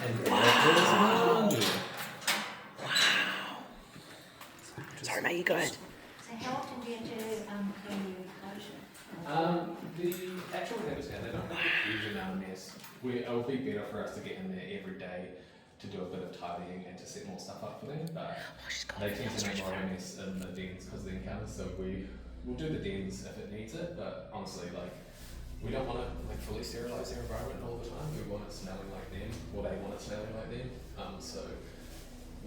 And wow. Sorry, mate, you go ahead. So how often do you do community closure? The actual habitat, they don't make a huge amount of mess. It would be better for us to get in there every day to do a bit of tidying and to set more stuff up for them, but they tend to make more of a mess in the dens because of the encounters, so we'll do the dens if it needs it, but honestly, like, we don't want to like fully sterilise their environment all the time. We want it smelling like them, or they want it smelling like them. So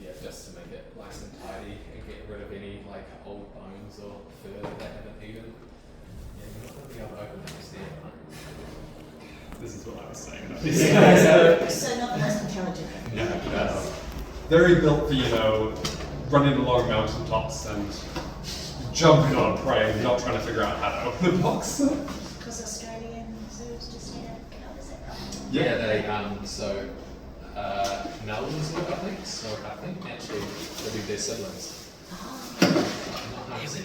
yeah, just to make it nice and tidy and get rid of any like old bones or fur that they haven't eaten. Yeah, you're not going to be able to open that just there, right? This is what I was saying. So not the most intelligent. Yeah, very built for, running along mountaintops and jumping on prey, not trying to figure out how to open the box. Because Australian zoos just covers it, right? Yeah, they Wellington Zoo, I think. So I think actually they'll be their siblings. Here we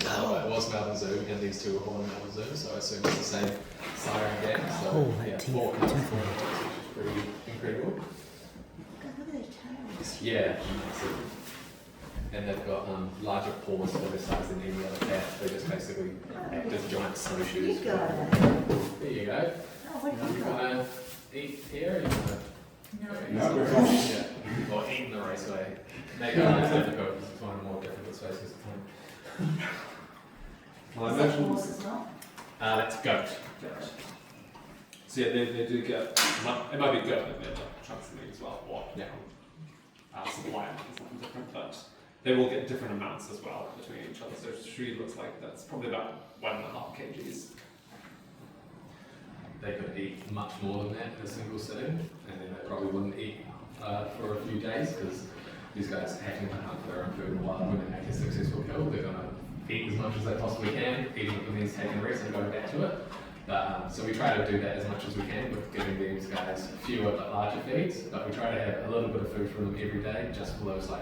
go. It was Wellington Zoo, and these two were born in Wellington Zoo, so I assume it's the same siren gang. So Oh, yeah, that 4 teeth. comes from it, which is pretty incredible. God, look at their tails. Yeah, and they've got larger paws for their size than any other cat. They just basically act as giant snowshoes. You go. There you go. Oh, what have You you got? want to eat here, or you want to? No. Yeah, or eat in the raceway. Maybe it's difficult because it's one of the more difficult spaces to find. Well, I Is that imagine horses not? That's goat. So yeah, they do get, it might be good if they're chunks of meat as well, or supply is something different, but they will get different amounts as well between each other. So she looks like that's probably about 1.5 kgs. They could eat much more than that in a single sitting, and then they probably wouldn't eat for a few days because these guys having to hunt for their own food in the wild when they make a successful kill. They're going to eat as much as they possibly can, eating it means taking a rest and going back to it. But, so we try to do that as much as we can with giving these guys fewer but larger feeds, but we try to have a little bit of food for them every day just for those like